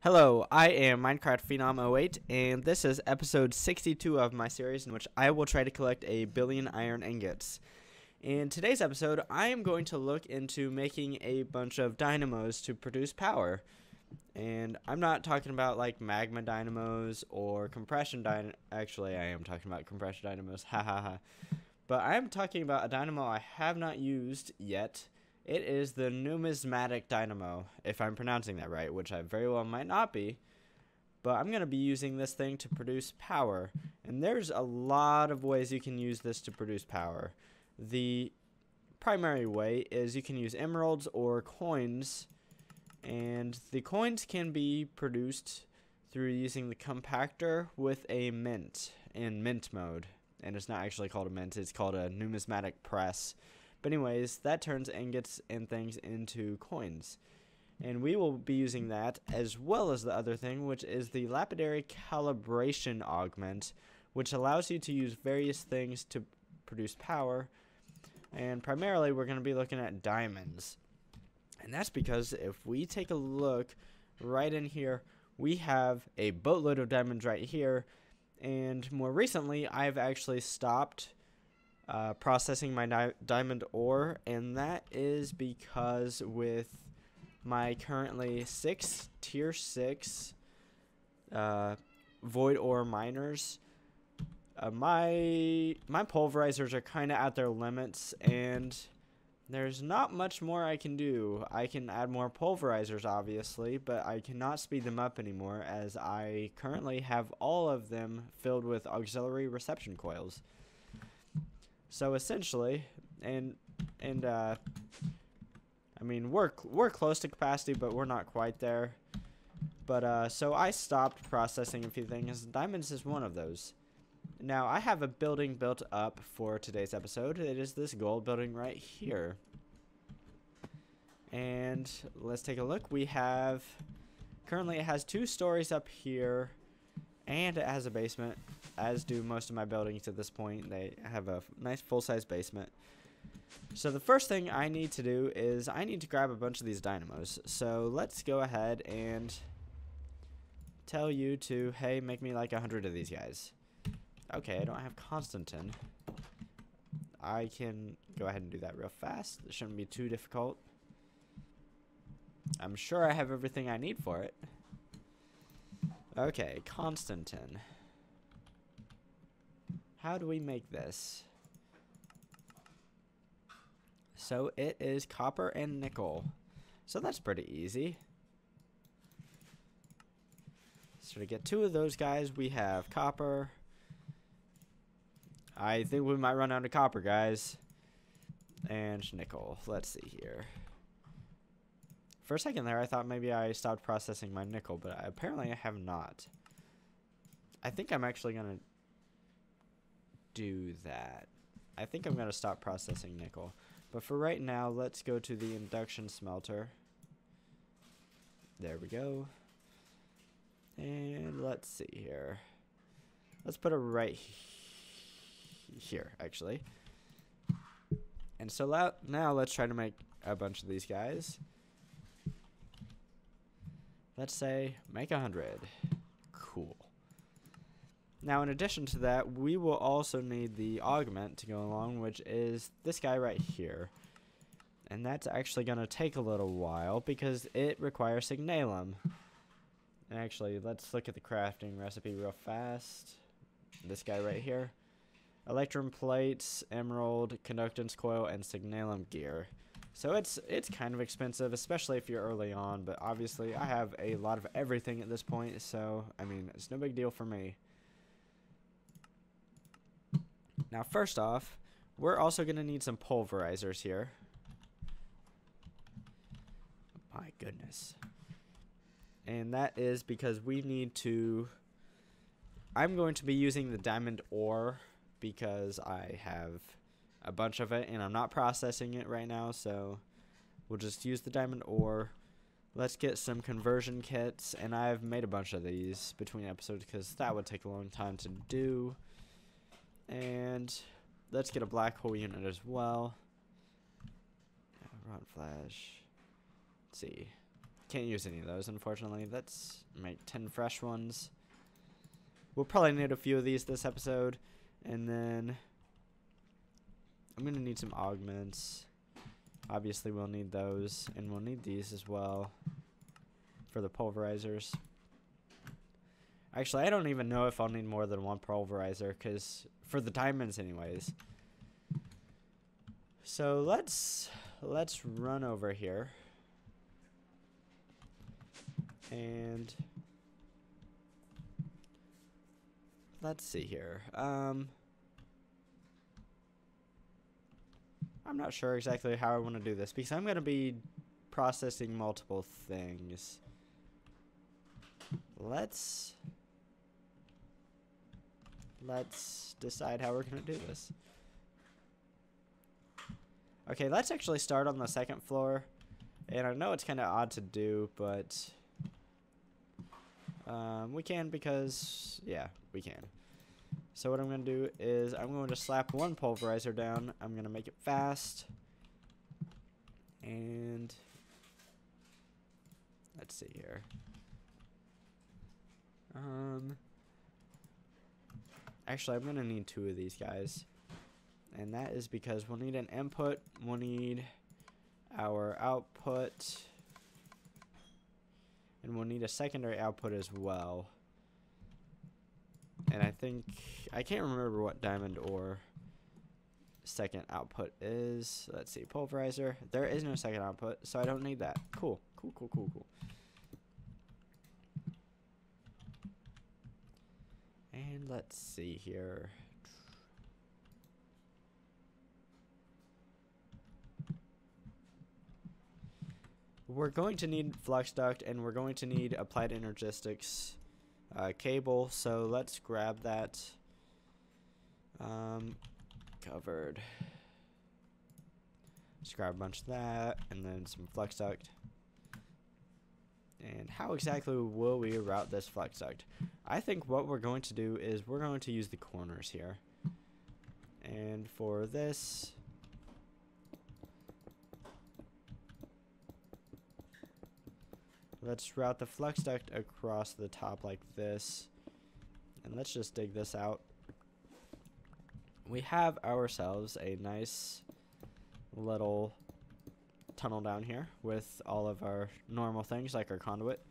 Hello, I am Minecraft Phenom08, and this is episode 62 of my series in which I will try to collect a billion iron ingots. In today's episode, I am going to look into making a bunch of dynamos to produce power. And I'm not talking about like magma dynamos or compression dynamos. Actually, I am talking about compression dynamos, ha ha ha. But I am talking about a dynamo I have not used yet. It is the numismatic dynamo, if I'm pronouncing that right, which I very well might not be. But I'm going to be using this thing to produce power. And there's a lot of ways you can use this to produce power. The primary way is you can use emeralds or coins. And the coins can be produced through using the compactor with a mint in mint mode. And it's not actually called a mint, it's called a numismatic press. But anyways, that turns ingots and things into coins. And we will be using that as well as the other thing, which is the lapidary calibration augment, which allows you to use various things to produce power. And primarily we're going to be looking at diamonds. And that's because if we take a look right in here, we have a boatload of diamonds right here. And more recently, I've actually stopped processing my diamond ore, and that is because with my currently 6 tier 6 void ore miners, my pulverizers are kind of at their limits, and there's not much more I can do. I can add more pulverizers, obviously, but I cannot speed them up anymore, as I currently have all of them filled with auxiliary reception coils. So essentially, I mean, we're close to capacity, but we're not quite there. But so I stopped processing a few things. Diamonds is one of those. Now I have a building built up for today's episode. It is this gold building right here. And let's take a look. We have currently it has 2 stories up here, and it has a basement, as do most of my buildings at this point. They have a nice full-size basement. So the first thing I need to do is I need to grab a bunch of these dynamos. So let's go ahead and tell you to, hey, make me like 100 of these guys. Okay, I don't have Constantine. I can go ahead and do that real fast. It shouldn't be too difficult. I'm sure I have everything I need for it. Okay, Constantine. How do we make this? So it is copper and nickel. So that's pretty easy. So to get 2 of those guys, we have copper. I think we might run out of copper, guys. And nickel. Let's see here. For a second there, I thought maybe I stopped processing my nickel, but apparently I have not. I think I'm actually going to do that. I think I'm going to stop processing nickel. But for right now, let's go to the induction smelter. There we go. And let's see here. Let's put it right here, actually. And so now let's try to make a bunch of these guys. Let's say make 100. Cool. Now, in addition to that, we will also need the augment to go along, which is this guy right here. And that's actually going to take a little while because it requires signalum. Actually, let's look at the crafting recipe real fast. This guy right here. Electrum plates, emerald, conductance coil, and signalum gear. So it's kind of expensive, especially if you're early on, but obviously I have a lot of everything at this point, so I mean, it's no big deal for me. Now, first off, we're also going to need some pulverizers here. My goodness. And that is because we need to... I'm going to be using the diamond ore because I have a bunch of it and I'm not processing it right now, so we'll just use the diamond ore. Let's get some conversion kits, and I've made a bunch of these between episodes because that would take a long time to do. And let's get a black hole unit as well. Rod flash. Let's see. Can't use any of those, unfortunately. Let's make 10 fresh ones. We'll probably need a few of these this episode. And then I'm going to need some augments. Obviously, we'll need those. And we'll need these as well for the pulverizers. Actually, I don't even know if I'll need more than one pulverizer, because for the diamonds anyways. So let's run over here. And let's see here. I'm not sure exactly how I want to do this, because I'm going to be processing multiple things. Let's decide how we're going to do this. Okay, let's actually start on the second floor. And I know it's kind of odd to do, but we can because, yeah, we can. So what I'm going to do is I'm going to slap one pulverizer down. I'm going to make it fast. And let's see here. Actually, I'm going to need two of these guys. And that is because we'll need an input. We'll need our output. And we'll need a secondary output as well. And I can't remember what diamond ore second output is. Let's see, pulverizer. There is no second output, so I don't need that. Cool. And let's see here. We're going to need flux duct, and we're going to need applied energistics cable, so let's grab that. Covered. Let's grab a bunch of that, and then some flux duct. And how exactly will we route this flux duct? I think what we're going to do is we're going to use the corners here. And for this, let's route the flux duct across the top like this. And let's just dig this out. We have ourselves a nice little tunnel down here with all of our normal things like our conduit.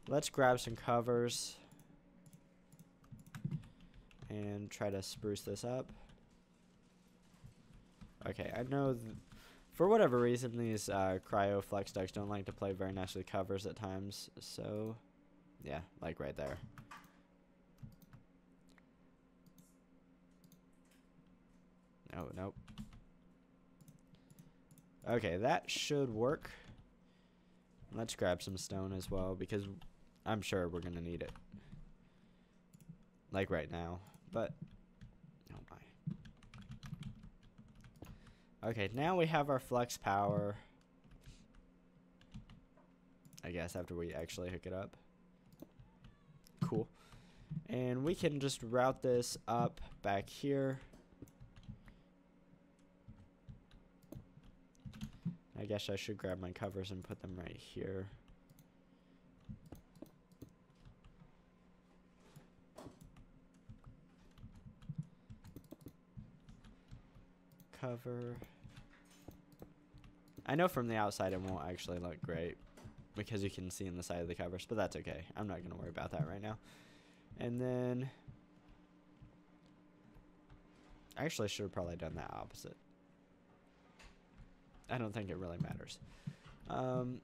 Let's grab some covers and try to spruce this up. Okay, I know for whatever reason these cryo flux ducts don't like to play very nicely covers at times, so yeah, like right there. Oh, nope. Okay, that should work. Let's grab some stone as well, because I'm sure we're gonna need it. Like right now, but oh my. Okay, now we have our flux power. I guess after we actually hook it up. Cool. And we can just route this up back here. I guess I should grab my covers and put them right here. Cover. I know from the outside it won't actually look great because you can see in the side of the covers, but that's okay. I'm not going to worry about that right now. And then I actually should have probably done that opposite. I don't think it really matters. And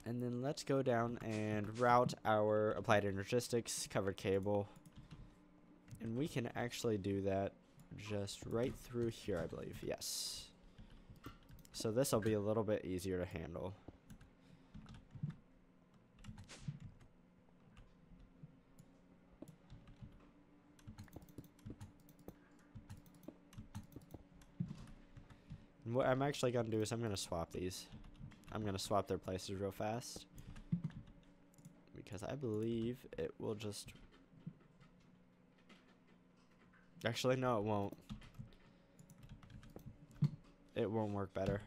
then let's go down and route our applied energistics covered cable. And we can actually do that just right through here, I believe. Yes. So this will be a little bit easier to handle. And what I'm actually going to do is I'm going to swap these. I'm going to swap their places real fast. Because I believe it will just... Actually, no, it won't. It won't work better.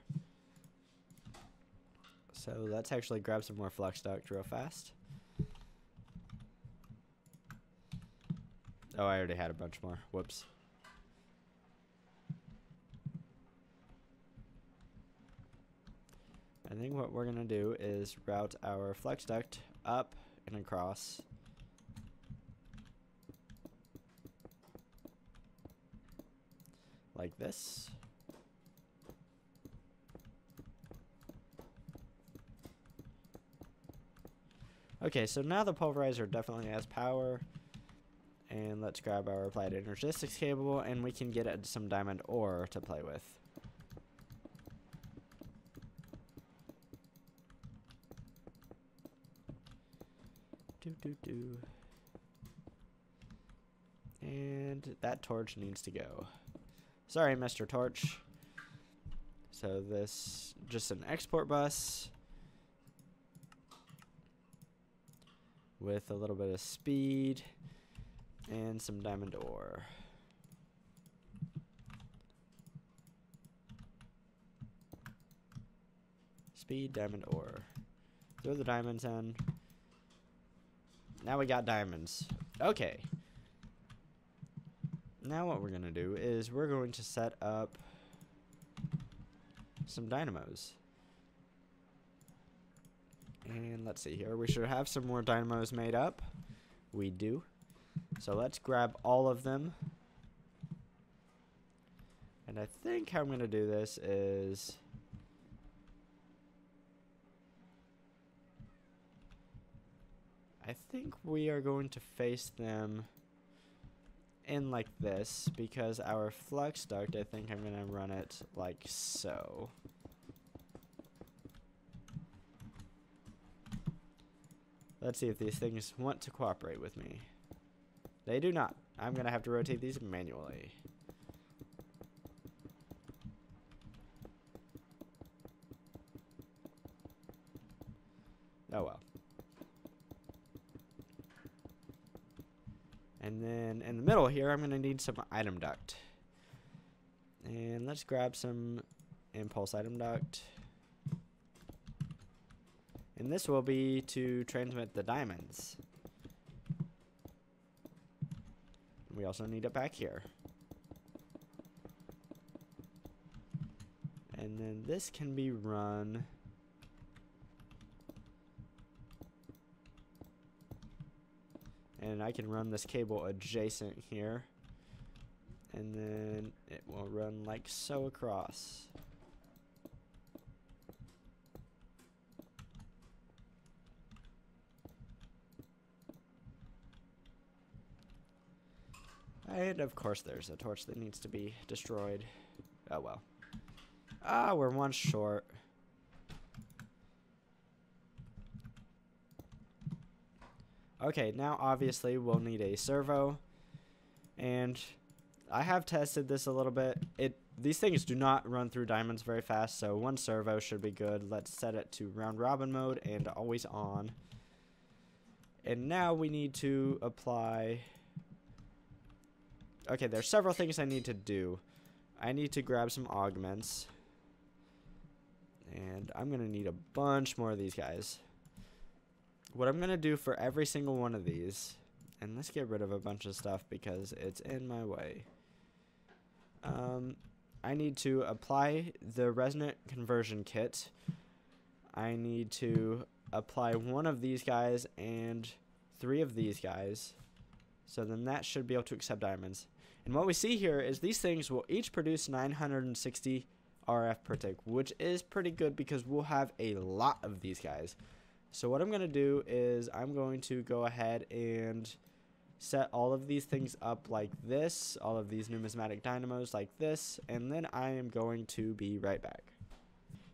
So let's actually grab some more flux duct real fast. Oh, I already had a bunch more. Whoops. I think what we're going to do is route our flux duct up and across. Like this. Okay, so now the pulverizer definitely has power. And let's grab our applied energistics cable, and we can get some diamond ore to play with. And that torch needs to go. Sorry, Mr. Torch. So this, just an export bus with a little bit of speed and some diamond ore. Speed, diamond ore. Throw the diamonds in. Now we got diamonds. Okay. Now what we're going to do is we're going to set up some dynamos. And let's see here. We should have some more dynamos made up. We do. So let's grab all of them. And I think how I'm going to do this is... I think we are going to face them in like this, because our flux duct, I think I'm going to run it like so. Let's see if these things want to cooperate with me. They do not. I'm going to have to rotate these manually. Oh well. And then in the middle here, I'm going to need some item duct. And let's grab some impulse item duct. And this will be to transmit the diamonds. We also need it back here. And then this can be run... And I can run this cable adjacent here. And then it will run like so across. And of course there's a torch that needs to be destroyed. Oh well. Ah, we're one short. Okay, now obviously we'll need a servo, and I have tested this a little bit. These things do not run through diamonds very fast, so one servo should be good. Let's set it to round robin mode and always on. And now we need to apply... Okay, there's several things I need to do. I need to grab some augments, and I'm going to need a bunch more of these guys. What I'm going to do for every single one of these, and let's get rid of a bunch of stuff because it's in my way. I need to apply the resonant conversion kit. I need to apply one of these guys and 3 of these guys. So then that should be able to accept diamonds. And what we see here is these things will each produce 960 RF per tick, which is pretty good because we'll have a lot of these guys. So what I'm going to do is I'm going to go ahead and set all of these things up like this, all of these numismatic dynamos like this, and then I am going to be right back.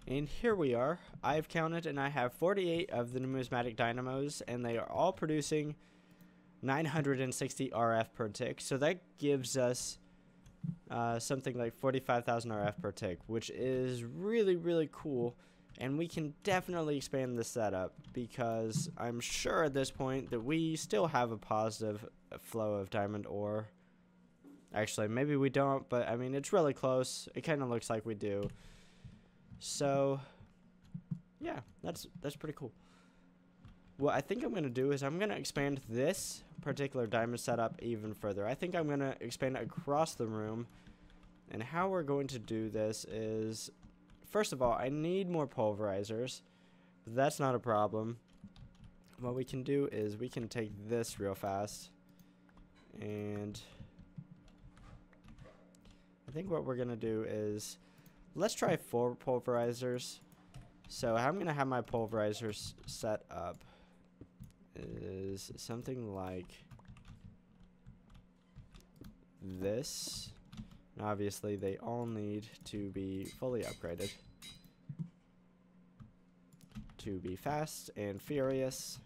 And here we are. I've counted and I have 48 of the numismatic dynamos, and they are all producing 960 RF per tick. So that gives us something like 45,000 RF per tick, which is really, really cool. And we can definitely expand this setup because I'm sure at this point that we still have a positive flow of diamond ore. Actually, maybe we don't, but I mean, it's really close. It kind of looks like we do. So Yeah, that's pretty cool. What I think I'm going to do is I'm going to expand this particular diamond setup even further. I think I'm going to expand it across the room. And how we're going to do this is, first of all, I need more pulverizers. But that's not a problem. What we can do is we can take this real fast. And I think what we're going to do is, let's try 4 pulverizers. So I'm going to have my pulverizers set up is something like this. And obviously they all need to be fully upgraded to be fast and furious.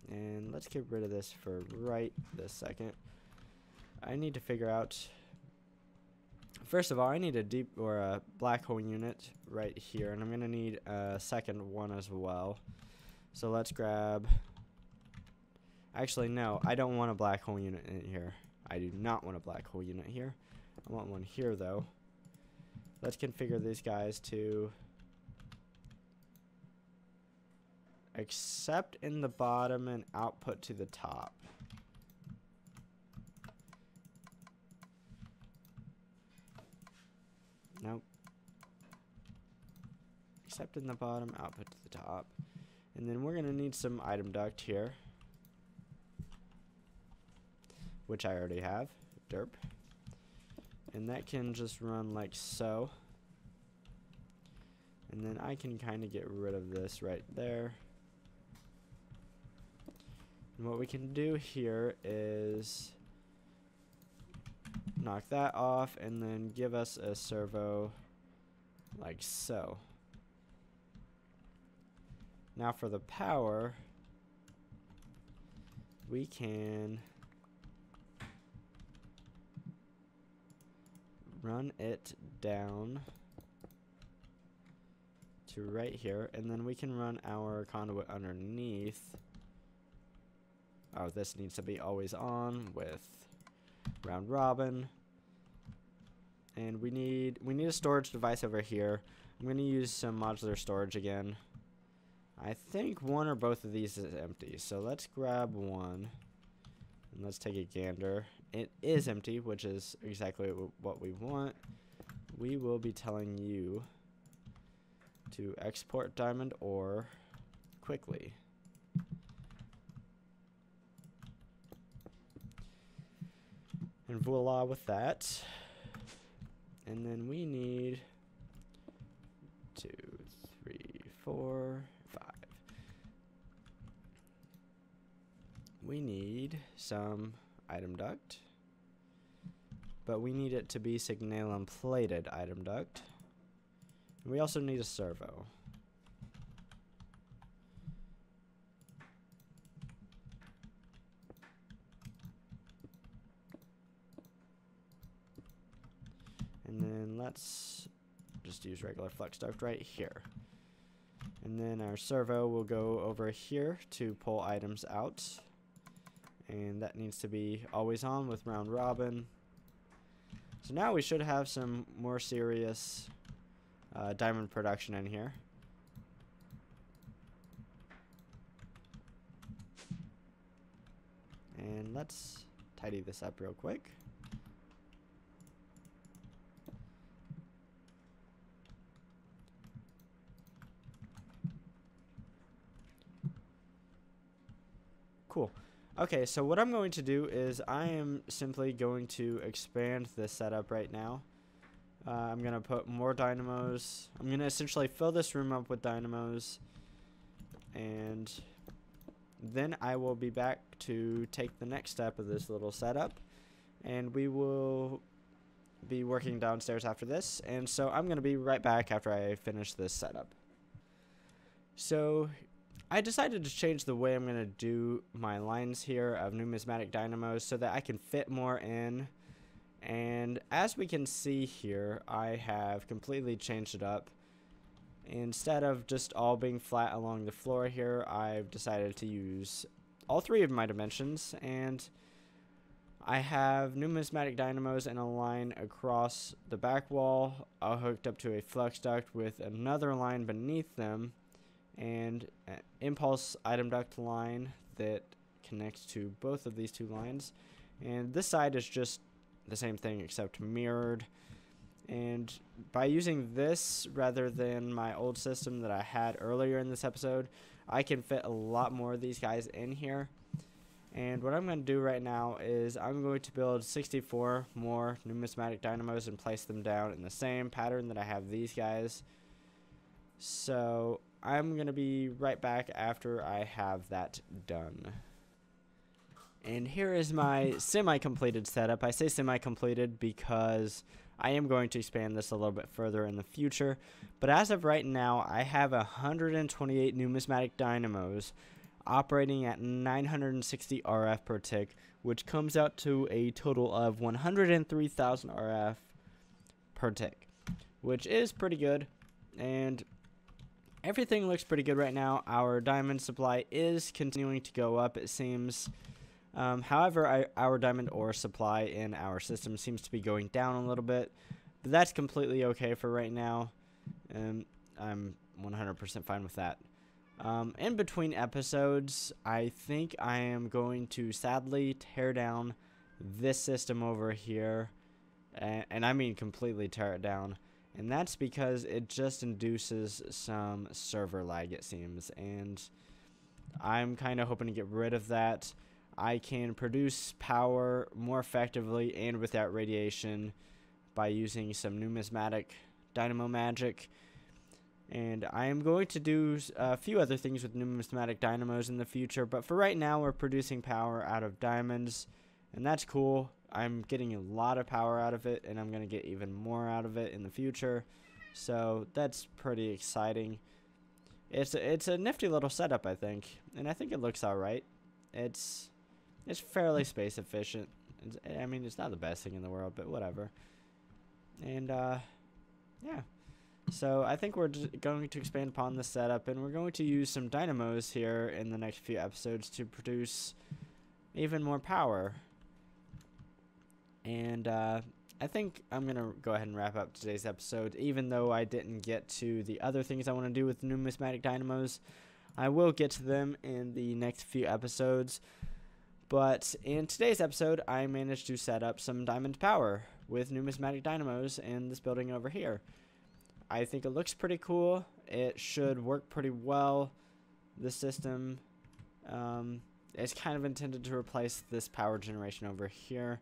And let's get rid of this for right this second. I need to figure out, first of all, I need a deep or a black hole unit right here, and I'm gonna need a second one as well. So let's grab, actually no, I don't want a black hole unit in here. I do not want a black hole unit here. I want one here though. Let's configure these guys to accept in the bottom and output to the top. Nope. Accept in the bottom, output to the top. And then we're going to need some item duct here, which I already have. Derp. And that can just run like so. And then I can kind of get rid of this right there. And what we can do here is knock that off and then give us a servo like so. Now for the power, we can run it down to right here, and then we can run our conduit underneath. Oh, this needs to be always on with round robin. And we need a storage device over here. I'm going to use some modular storage again. I think one or both of these is empty, so let's grab one and let's take a gander. It is empty, which is exactly what we want. We will be telling you to export diamond ore quickly. And voila with that. And then we need 2, 3, 4, 5. We need some item duct, but we need it to be signalum plated item duct. And we also need a servo. And then let's just use regular flux duct right here. And then our servo will go over here to pull items out. And that needs to be always on with round robin. So now we should have some more serious diamond production in here. And let's tidy this up real quick. Cool. Okay, so what I'm going to do is I am simply going to expand this setup right now. I'm going to put more dynamos. I'm going to essentially fill this room up with dynamos. And then I will be back to take the next step of this little setup. And we will be working downstairs after this. And so I'm going to be right back after I finish this setup. So I decided to change the way I'm going to do my lines here of numismatic dynamos so that I can fit more in. And as we can see here, I have completely changed it up. Instead of just all being flat along the floor here, I've decided to use all 3 of my dimensions. And I have numismatic dynamos in a line across the back wall, hooked up to a flux duct with another line beneath them, and an impulse item duct line that connects to both of these two lines. And this side is just the same thing except mirrored. And by using this rather than my old system that I had earlier in this episode, I can fit a lot more of these guys in here. And what I'm going to do right now is I'm going to build 64 more numismatic dynamos and place them down in the same pattern that I have these guys. So I'm going to be right back after I have that done. And here is my semi-completed setup. I say semi-completed because I am going to expand this a little bit further in the future. But as of right now, I have 128 numismatic dynamos operating at 960 RF per tick, which comes out to a total of 103,000 RF per tick, which is pretty good. And everything looks pretty good right now. Our diamond supply is continuing to go up, it seems. However, our diamond ore supply in our system seems to be going down a little bit, but that's completely okay for right now. I'm 100% fine with that. In between episodes, I think I am going to sadly tear down this system over here, and I mean completely tear it down. And that's because it just induces some server lag, it seems, and I'm kind of hoping to get rid of that. I can produce power more effectively and without radiation by using some numismatic dynamo magic. And I am going to do a few other things with numismatic dynamos in the future, but for right now we're producing power out of diamonds, and that's cool. I'm getting a lot of power out of it, and I'm going to get even more out of it in the future, so that's pretty exciting. It's a nifty little setup, I think, and I think it looks alright. It's fairly space efficient. I mean, it's not the best thing in the world, but whatever. And yeah. So I think we're going to expand upon this setup, and we're going to use some dynamos here in the next few episodes to produce even more power. And I think I'm going to go ahead and wrap up today's episode, even though I didn't get to the other things I want to do with numismatic dynamos. I will get to them in the next few episodes. But in today's episode, I managed to set up some diamond power with numismatic dynamos in this building over here. I think it looks pretty cool. It should work pretty well. This system is kind of intended to replace this power generation over here.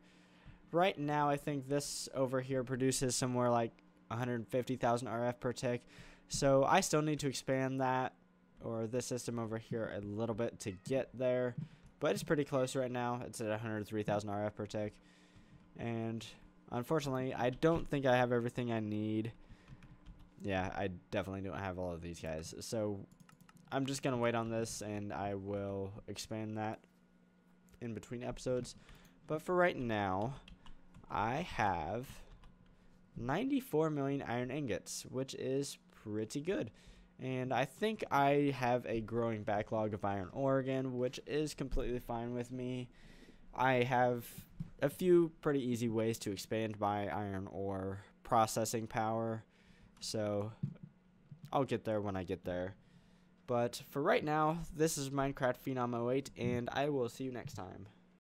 Right now, I think this over here produces somewhere like 150,000 RF per tick. So I still need to expand that, or this system over here, a little bit to get there. But it's pretty close right now. It's at 103,000 RF per tick. And unfortunately, I don't think I have everything I need. Yeah, I definitely don't have all of these guys. So I'm just going to wait on this, and I will expand that in between episodes. But for right now, I have 94 million iron ingots, which is pretty good. And I think I have a growing backlog of iron ore again, which is completely fine with me. I have a few pretty easy ways to expand my iron ore processing power. So I'll get there when I get there. But for right now, this is Minecraft Phenom 08, and I will see you next time.